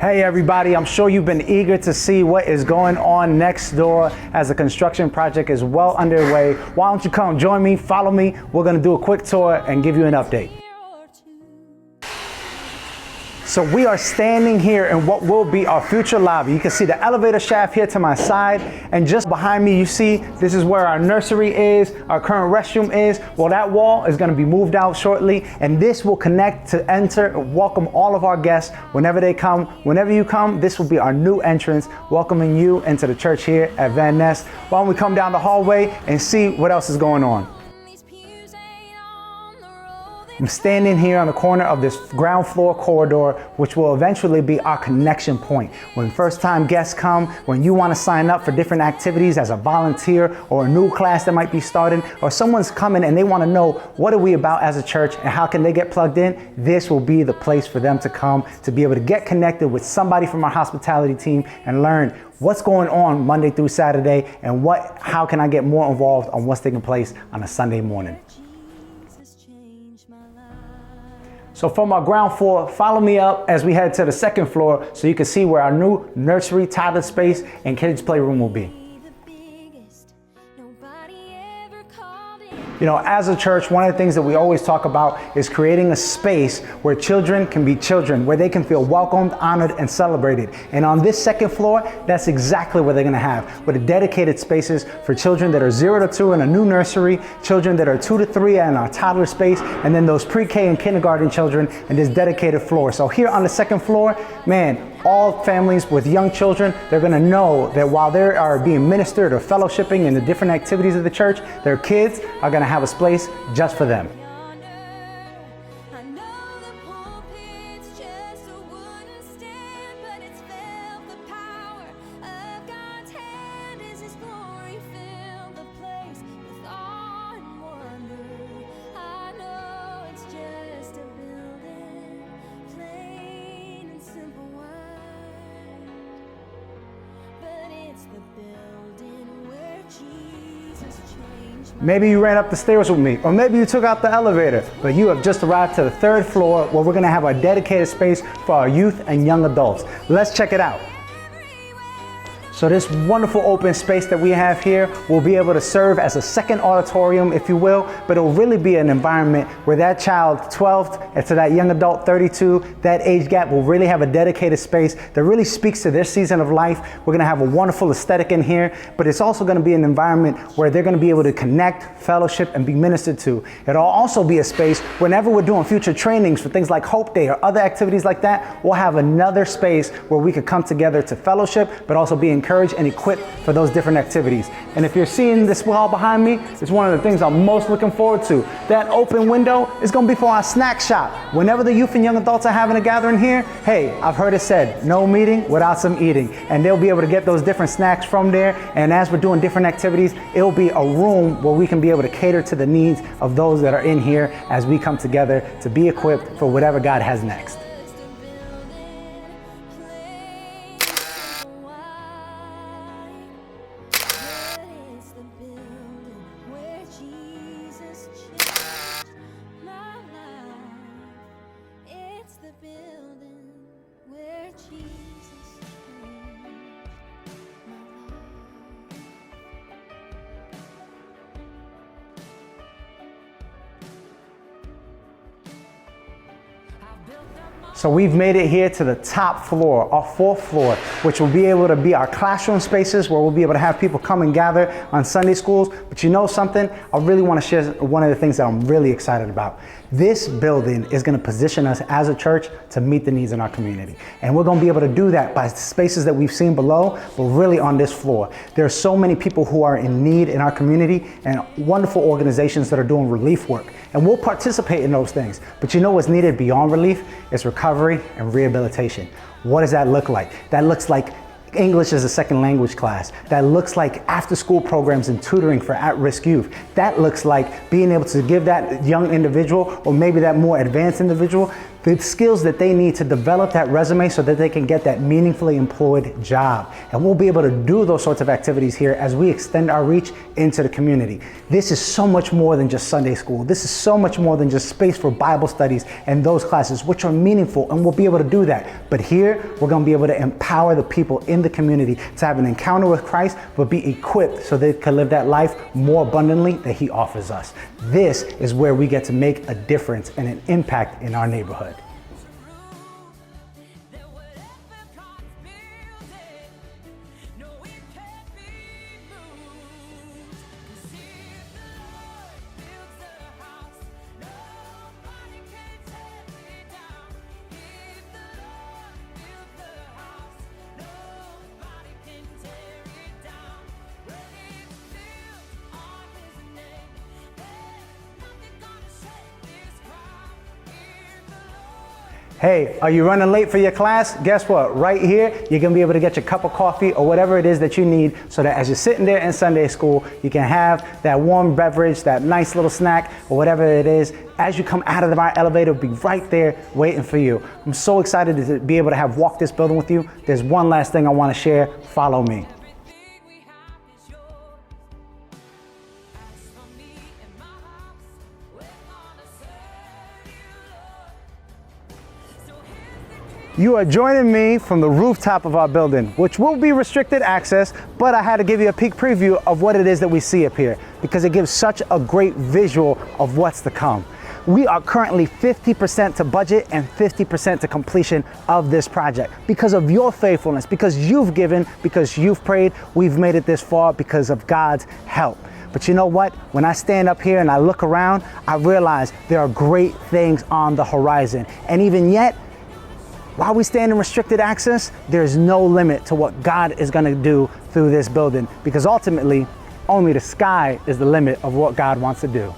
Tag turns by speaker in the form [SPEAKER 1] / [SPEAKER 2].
[SPEAKER 1] Hey everybody, I'm sure you've been eager to see what is going on next door as the construction project is well underway. Why don't you come join me, follow me. We're gonna do a quick tour and give you an update. So we are standing here in what will be our future lobby. You can see the elevator shaft here to my side, and just behind me you see this is where our nursery is, our current restroom is. Well, that wall is going to be moved out shortly, and this will connect to enter and welcome all of our guests whenever they come. Whenever you come, this will be our new entrance welcoming you into the church here at Van Ness. Why don't we come down the hallway and see what else is going on. I'm standing here on the corner of this ground floor corridor, which will eventually be our connection point. When first time guests come, when you want to sign up for different activities as a volunteer or a new class that might be starting, or someone's coming and they want to know what are we about as a church and how can they get plugged in, this will be the place for them to come to be able to get connected with somebody from our hospitality team and learn what's going on Monday through Saturday and how can I get more involved on what's taking place on a Sunday morning. So from our ground floor, follow me up as we head to the second floor so you can see where our new nursery, toddler space, and kids playroom will be. You know, as a church, one of the things that we always talk about is creating a space where children can be children, where they can feel welcomed, honored, and celebrated. And on this second floor, that's exactly what they're gonna have, with dedicated spaces for children that are 0 to 2 in a new nursery, children that are 2 to 3 in our toddler space, and then those pre-K and kindergarten children in this dedicated floor. So here on the second floor, man, all families with young children, they're gonna know that while they are being ministered or fellowshipping in the different activities of the church, their kids are gonna have a space just for them. Maybe you ran up the stairs with me, or maybe you took out the elevator, but you have just arrived to the third floor where we're gonna have our dedicated space for our youth and young adults. Let's check it out. So this wonderful open space that we have here will be able to serve as a second auditorium, if you will, but it'll really be an environment where that child 12 and to that young adult 32, that age gap will really have a dedicated space that really speaks to their season of life. We're gonna have a wonderful aesthetic in here, but it's also gonna be an environment where they're gonna be able to connect, fellowship, and be ministered to. It'll also be a space whenever we're doing future trainings for things like Hope Day or other activities like that, we'll have another space where we could come together to fellowship, but also be encouraged and equipped for those different activities. And if you're seeing this wall behind me, it's one of the things I'm most looking forward to. That open window is gonna be for our snack shop. Whenever the youth and young adults are having a gathering here, hey, I've heard it said, no meeting without some eating. And they'll be able to get those different snacks from there. And as we're doing different activities, it'll be a room where we can be able to cater to the needs of those that are in here as we come together to be equipped for whatever God has next. So we've made it here to the top floor, our fourth floor, which will be able to be our classroom spaces where we'll be able to have people come and gather on Sunday schools. But you know something? I really want to share one of the things that I'm really excited about. This building is going to position us as a church to meet the needs in our community. And we're going to be able to do that by spaces that we've seen below, but really on this floor. There are so many people who are in need in our community and wonderful organizations that are doing relief work. And we'll participate in those things. But you know what's needed beyond relief? It's recovery and rehabilitation. What does that look like? That looks like English as a second language class. That looks like after school programs and tutoring for at-risk youth. That looks like being able to give that young individual, or maybe that more advanced individual, the skills that they need to develop that resume so that they can get that meaningfully employed job. And we'll be able to do those sorts of activities here as we extend our reach into the community. This is so much more than just Sunday school. This is so much more than just space for Bible studies and those classes, which are meaningful, and we'll be able to do that. But here, we're going to be able to empower the people in the community to have an encounter with Christ, but be equipped so they can live that life more abundantly that He offers us. This is where we get to make a difference and an impact in our neighborhood. Hey, are you running late for your class? Guess what? Right here, you're gonna be able to get your cup of coffee or whatever it is that you need so that as you're sitting there in Sunday school, you can have that warm beverage, that nice little snack, or whatever it is. As you come out of our elevator, it'll be right there waiting for you. I'm so excited to be able to have walked this building with you. There's one last thing I wanna share. Follow me. You are joining me from the rooftop of our building, which will be restricted access, but I had to give you a peek preview of what it is that we see up here because it gives such a great visual of what's to come. We are currently 50% to budget and 50% to completion of this project because of your faithfulness, because you've given, because you've prayed. We've made it this far because of God's help. But you know what? When I stand up here and I look around, I realize there are great things on the horizon. And even yet, while we stand in restricted access, there's no limit to what God is gonna do through this building because ultimately, only the sky is the limit of what God wants to do.